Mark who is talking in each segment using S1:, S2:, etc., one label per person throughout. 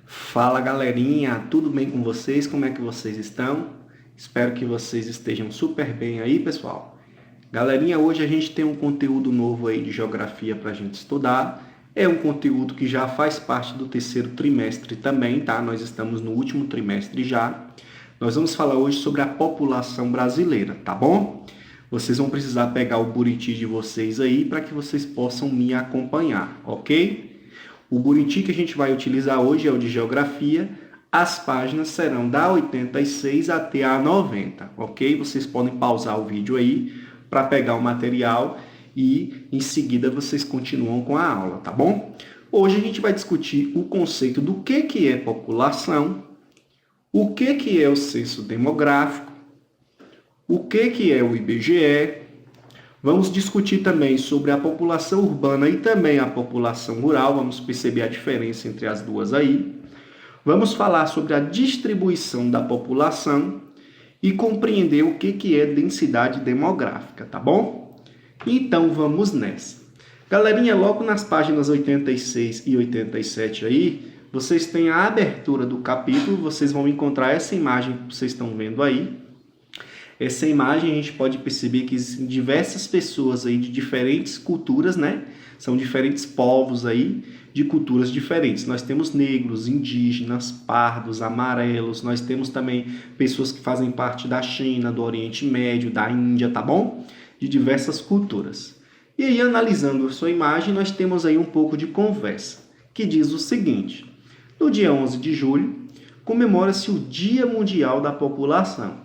S1: Fala galerinha, tudo bem com vocês? Como é que vocês estão? Espero que vocês estejam super bem aí, pessoal. Galerinha, hoje a gente tem um conteúdo novo aí de geografia para a gente estudar. É um conteúdo que já faz parte do terceiro trimestre também, tá? Nós estamos no último trimestre já. Nós vamos falar hoje sobre a população brasileira, tá bom? Vocês vão precisar pegar o Buriti de vocês aí para que vocês possam me acompanhar, ok? O Buriti que a gente vai utilizar hoje é o de geografia. As páginas serão da 86 até a 90, ok? Vocês podem pausar o vídeo aí para pegar o material e em seguida vocês continuam com a aula, tá bom? Hoje a gente vai discutir o conceito do que é população, o que é o censo demográfico, o que é o IBGE. Vamos discutir também sobre a população urbana e também a população rural. Vamos perceber a diferença entre as duas aí. Vamos falar sobre a distribuição da população e compreender o que é densidade demográfica, tá bom? Então vamos nessa. Galerinha, logo nas páginas 86 e 87 aí, vocês têm a abertura do capítulo. Vocês vão encontrar essa imagem que vocês estão vendo aí. Essa imagem a gente pode perceber que existem diversas pessoas aí de diferentes culturas, né? São diferentes povos aí de culturas diferentes. Nós temos negros, indígenas, pardos, amarelos. Nós temos também pessoas que fazem parte da China, do Oriente Médio, da Índia, tá bom? De diversas culturas. E aí, analisando a sua imagem, nós temos aí um pouco de conversa, que diz o seguinte: no dia 11 de julho, comemora-se o Dia Mundial da População.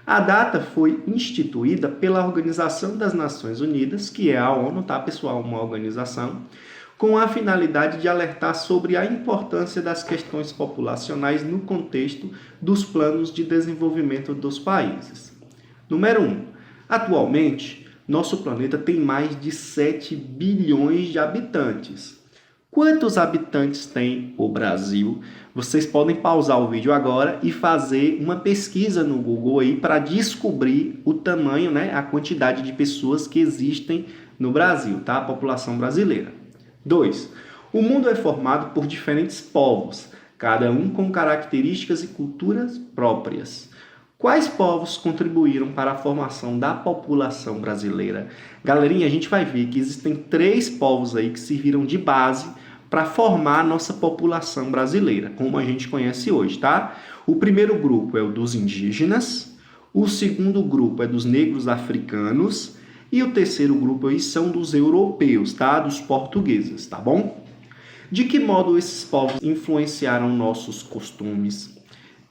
S1: A data foi instituída pela Organização das Nações Unidas, que é a ONU, tá, pessoal? Uma organização, com a finalidade de alertar sobre a importância das questões populacionais no contexto dos planos de desenvolvimento dos países. Número 1. Atualmente, nosso planeta tem mais de 7 bilhões de habitantes. Quantos habitantes tem o Brasil? Vocês podem pausar o vídeo agora e fazer uma pesquisa no Google aí para descobrir o tamanho, né, a quantidade de pessoas que existem no Brasil, tá? A população brasileira. 2. O mundo é formado por diferentes povos, cada um com características e culturas próprias. Quais povos contribuíram para a formação da população brasileira? Galerinha, a gente vai ver que existem 3 povos aí que serviram de base para formar a nossa população brasileira, como a gente conhece hoje, tá? O primeiro grupo é o dos indígenas, o segundo grupo é dos negros africanos e o terceiro grupo aí são dos europeus, tá? Dos portugueses, tá bom? De que modo esses povos influenciaram nossos costumes?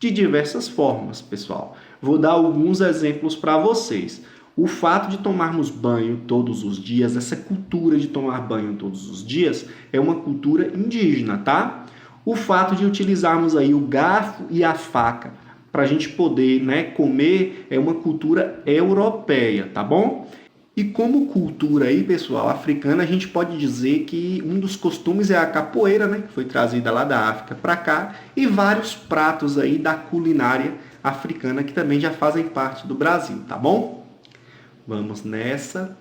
S1: De diversas formas, pessoal. Vou dar alguns exemplos para vocês. O fato de tomarmos banho todos os dias, essa cultura de tomar banho todos os dias, é uma cultura indígena, tá? O fato de utilizarmos aí o garfo e a faca para a gente poder, né, comer é uma cultura europeia, tá bom? E como cultura aí, pessoal, africana, a gente pode dizer que um dos costumes é a capoeira, né, que foi trazida lá da África para cá, e vários pratos aí da culinária africana que também já fazem parte do Brasil, tá bom? Vamos nessa.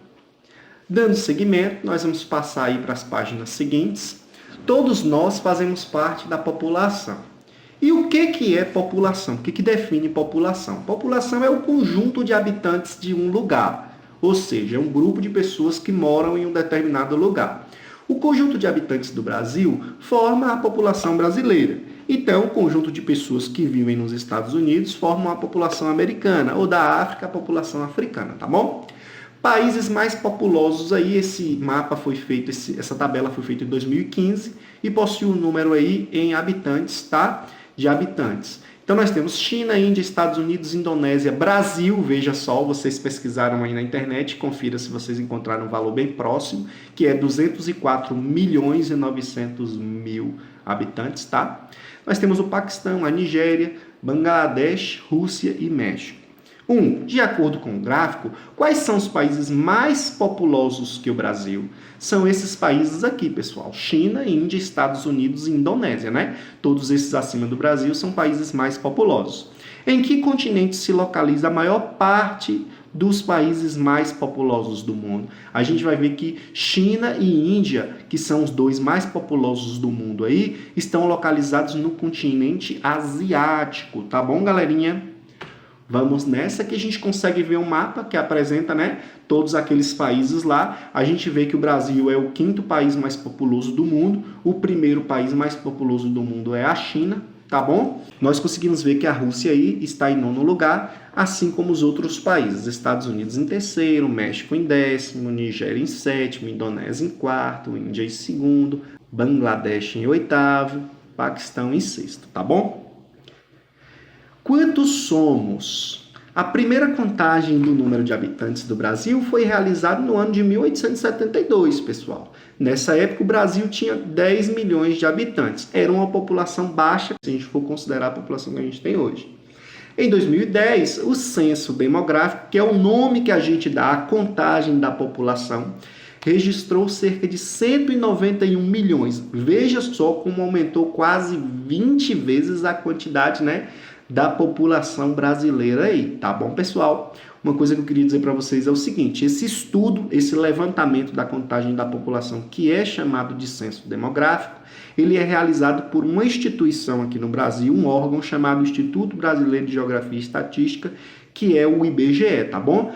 S1: Dando seguimento, nós vamos passar aí para as páginas seguintes. Todos nós fazemos parte da população. E o que é população? O que define população? População é o conjunto de habitantes de um lugar. Ou seja, é um grupo de pessoas que moram em um determinado lugar. O conjunto de habitantes do Brasil forma a população brasileira. Então, o conjunto de pessoas que vivem nos Estados Unidos formam a população americana, ou da África, a população africana, tá bom? Países mais populosos aí, esse mapa foi feito, essa tabela foi feita em 2015 e possui um número aí em habitantes, tá? De habitantes. Então, nós temos China, Índia, Estados Unidos, Indonésia, Brasil. Veja só, vocês pesquisaram aí na internet, confira se vocês encontraram um valor bem próximo, que é 204 milhões e 900 mil habitantes, tá? Nós temos o Paquistão, a Nigéria, Bangladesh, Rússia e México. De acordo com o gráfico, quais são os países mais populosos que o Brasil? São esses países aqui, pessoal. China, Índia, Estados Unidos e Indonésia, né? Todos esses acima do Brasil são países mais populosos. Em que continente se localiza a maior parte dos países mais populosos do mundo. A gente vai ver que China e Índia, que são os dois mais populosos do mundo aí, estão localizados no continente asiático, tá bom, galerinha? Vamos nessa que a gente consegue ver um mapa que apresenta, né, todos aqueles países lá. A gente vê que o Brasil é o quinto país mais populoso do mundo. O primeiro país mais populoso do mundo é a China, tá bom? Nós conseguimos ver que a Rússia aí está em 9º lugar, assim como os outros países. Estados Unidos em 3º, México em 10º, Nigéria em 7º, Indonésia em 4º, Índia em 2º, Bangladesh em 8º, Paquistão em 6º, tá bom? Quantos somos? A primeira contagem do número de habitantes do Brasil foi realizada no ano de 1872, pessoal. Nessa época, o Brasil tinha 10 milhões de habitantes. Era uma população baixa, se a gente for considerar a população que a gente tem hoje. Em 2010, o censo demográfico, que é o nome que a gente dá à contagem da população, registrou cerca de 191 milhões. Veja só como aumentou quase 20 vezes a quantidade, né, da população brasileira aí, tá bom, pessoal? Uma coisa que eu queria dizer para vocês é o seguinte: esse estudo, esse levantamento da contagem da população, que é chamado de censo demográfico, ele é realizado por uma instituição aqui no Brasil, um órgão chamado Instituto Brasileiro de Geografia e Estatística, que é o IBGE, tá bom?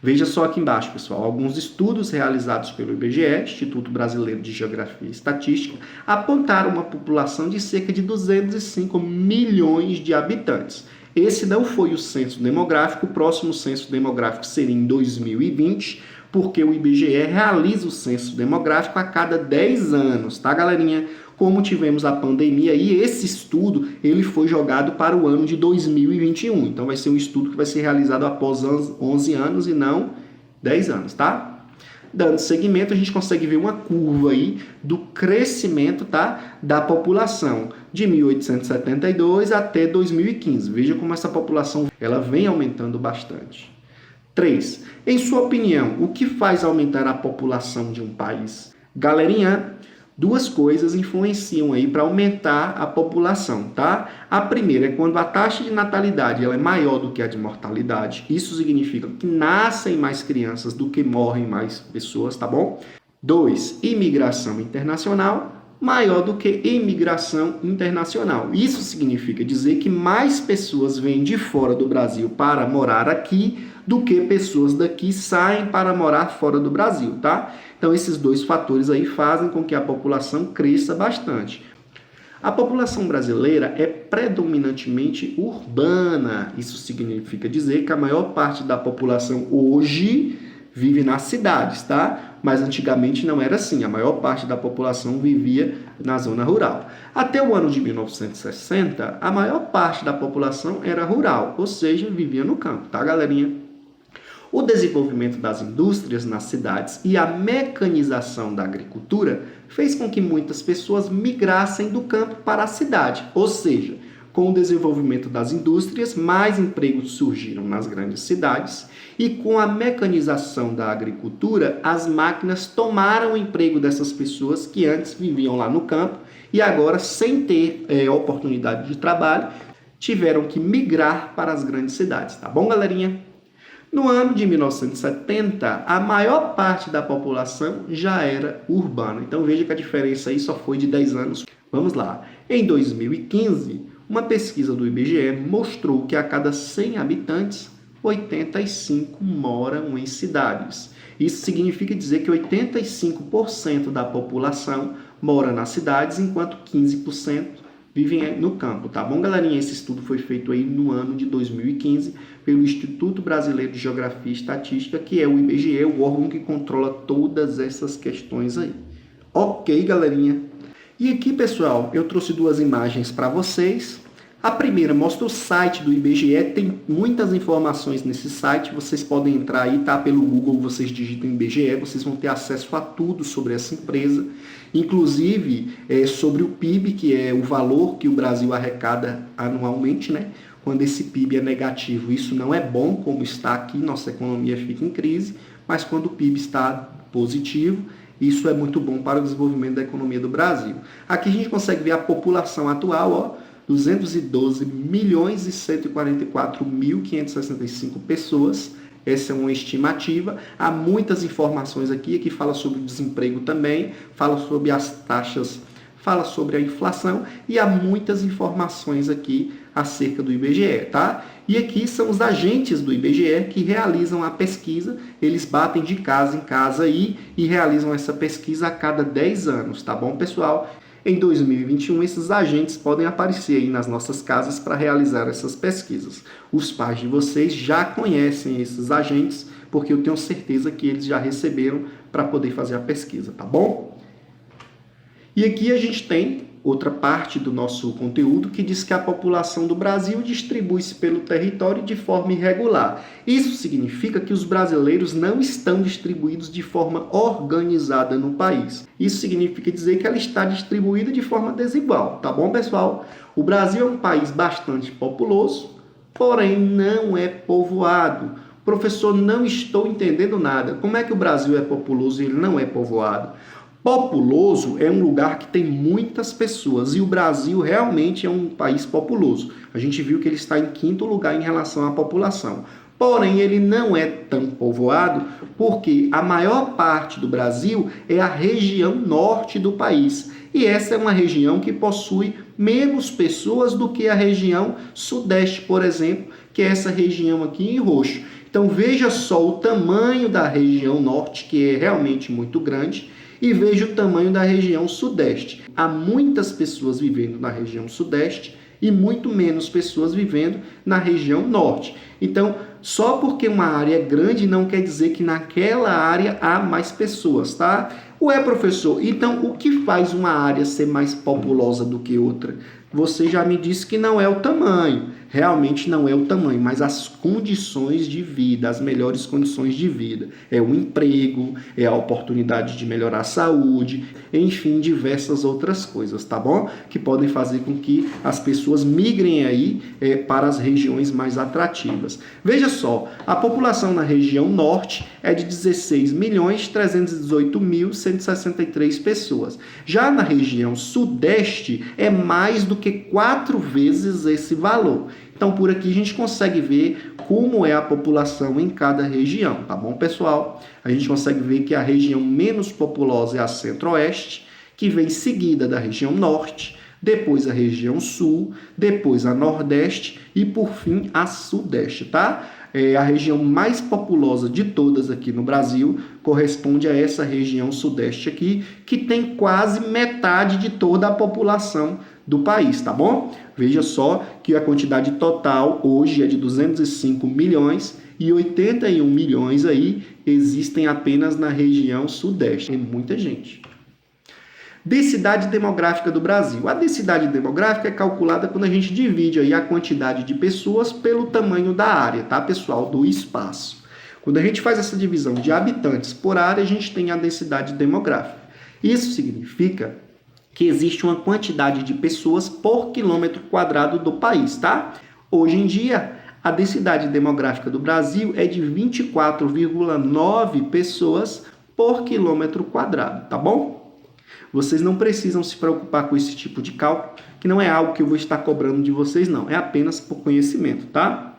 S1: Veja só aqui embaixo, pessoal, alguns estudos realizados pelo IBGE, Instituto Brasileiro de Geografia e Estatística, apontaram uma população de cerca de 205 milhões de habitantes. Esse não foi o censo demográfico, o próximo censo demográfico seria em 2020, porque o IBGE realiza o censo demográfico a cada 10 anos, tá, galerinha? Como tivemos a pandemia e esse estudo, ele foi jogado para o ano de 2021. Então vai ser um estudo que vai ser realizado após 11 anos e não 10 anos, tá? Dando seguimento, a gente consegue ver uma curva aí do crescimento, tá, da população de 1872 até 2015. Veja como essa população ela vem aumentando bastante. 3. Em sua opinião, o que faz aumentar a população de um país? Galerinha, duas coisas influenciam aí para aumentar a população, tá? A primeira é quando a taxa de natalidade ela é maior do que a de mortalidade. Isso significa que nascem mais crianças do que morrem mais pessoas, tá bom? 2. Imigração internacional maior do que imigração internacional. Isso significa dizer que mais pessoas vêm de fora do Brasil para morar aqui do que pessoas daqui saem para morar fora do Brasil, tá? Então, esses dois fatores aí fazem com que a população cresça bastante. A população brasileira é predominantemente urbana. Isso significa dizer que a maior parte da população hoje vive nas cidades, tá? Mas antigamente não era assim. A maior parte da população vivia na zona rural. Até o ano de 1960, a maior parte da população era rural, ou seja, vivia no campo, tá, galerinha? O desenvolvimento das indústrias nas cidades e a mecanização da agricultura fez com que muitas pessoas migrassem do campo para a cidade. Ou seja, com o desenvolvimento das indústrias, mais empregos surgiram nas grandes cidades e com a mecanização da agricultura, as máquinas tomaram o emprego dessas pessoas que antes viviam lá no campo e agora, sem ter oportunidade de trabalho, tiveram que migrar para as grandes cidades. Tá bom, galerinha? No ano de 1970, a maior parte da população já era urbana. Então veja que a diferença aí só foi de 10 anos. Vamos lá. Em 2015, uma pesquisa do IBGE mostrou que a cada 100 habitantes, 85 moram em cidades. Isso significa dizer que 85% da população mora nas cidades, enquanto 15% vivem no campo, tá bom, galerinha? Esse estudo foi feito aí no ano de 2015 pelo Instituto Brasileiro de Geografia e Estatística, que é o IBGE, o órgão que controla todas essas questões aí. Ok, galerinha? E aqui, pessoal, eu trouxe duas imagens para vocês. A primeira mostra o site do IBGE, tem muitas informações nesse site, vocês podem entrar aí, tá? Pelo Google, vocês digitam IBGE, vocês vão ter acesso a tudo sobre essa empresa, inclusive sobre o PIB, que é o valor que o Brasil arrecada anualmente, né? Quando esse PIB é negativo, isso não é bom, como está aqui, nossa economia fica em crise, mas quando o PIB está positivo, isso é muito bom para o desenvolvimento da economia do Brasil. Aqui a gente consegue ver a população atual, ó, 212.144.565 pessoas essa é uma estimativa. Há muitas informações aqui que fala sobre o desemprego também, fala sobre as taxas, fala sobre a inflação e há muitas informações aqui acerca do IBGE, tá? E aqui são os agentes do IBGE que realizam a pesquisa, eles batem de casa em casa aí e realizam essa pesquisa a cada 10 anos, tá bom, pessoal? Em 2021, esses agentes podem aparecer aí nas nossas casas para realizar essas pesquisas. Os pais de vocês já conhecem esses agentes, porque eu tenho certeza que eles já receberam para poder fazer a pesquisa, tá bom? E aqui a gente tem outra parte do nosso conteúdo que diz que a população do Brasil distribui-se pelo território de forma irregular. Isso significa que os brasileiros não estão distribuídos de forma organizada no país. Isso significa dizer que ela está distribuída de forma desigual, tá bom, pessoal? O Brasil é um país bastante populoso, porém não é povoado. Professor, não estou entendendo nada. Como é que o Brasil é populoso e ele não é povoado? Populoso é um lugar que tem muitas pessoas e o Brasil realmente é um país populoso. A gente viu que ele está em 5º lugar em relação à população. Porém, ele não é tão povoado porque a maior parte do Brasil é a região norte do país. E essa é uma região que possui menos pessoas do que a região sudeste, por exemplo, que é essa região aqui em roxo. Então, veja só o tamanho da região norte, que é realmente muito grande, e veja o tamanho da região sudeste. Há muitas pessoas vivendo na região sudeste e muito menos pessoas vivendo na região norte. Então, só porque uma área é grande não quer dizer que naquela área há mais pessoas, tá? Ué, professor, então o que faz uma área ser mais populosa do que outra? Você já me disse que não é o tamanho. Realmente não é o tamanho, mas as condições de vida, as melhores condições de vida. É o emprego, é a oportunidade de melhorar a saúde, enfim, diversas outras coisas, tá bom? Que podem fazer com que as pessoas migrem aí para as regiões mais atrativas. Veja só, a população na região norte é de 16.318.163 pessoas. Já na região sudeste é mais do que 4 vezes esse valor. Então, por aqui a gente consegue ver como é a população em cada região, tá bom, pessoal? A gente consegue ver que a região menos populosa é a centro-oeste, que vem seguida da região norte, depois a região sul, depois a nordeste e, por fim, a sudeste, tá? A região mais populosa de todas aqui no Brasil corresponde a essa região sudeste aqui, que tem quase metade de toda a população do país, tá bom? Veja só que a quantidade total hoje é de 205 milhões e 81 milhões aí existem apenas na região sudeste. Tem muita gente. Densidade demográfica do Brasil. A densidade demográfica é calculada quando a gente divide aí a quantidade de pessoas pelo tamanho da área, tá, pessoal? Do espaço. Quando a gente faz essa divisão de habitantes por área, a gente tem a densidade demográfica. Isso significa que existe uma quantidade de pessoas por quilômetro quadrado do país, tá? Hoje em dia, a densidade demográfica do Brasil é de 24,9 pessoas por quilômetro quadrado, tá bom? Vocês não precisam se preocupar com esse tipo de cálculo, que não é algo que eu vou estar cobrando de vocês, não. É apenas por conhecimento, tá?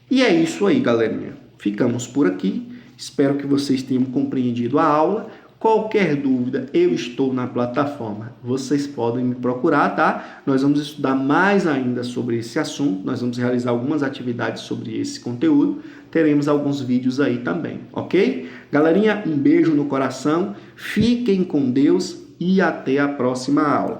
S1: E é isso aí, galerinha. Ficamos por aqui. Espero que vocês tenham compreendido a aula. Qualquer dúvida, eu estou na plataforma. Vocês podem me procurar, tá? Nós vamos estudar mais ainda sobre esse assunto. Nós vamos realizar algumas atividades sobre esse conteúdo. Teremos alguns vídeos aí também, ok? Galerinha, um beijo no coração. Fiquem com Deus e até a próxima aula.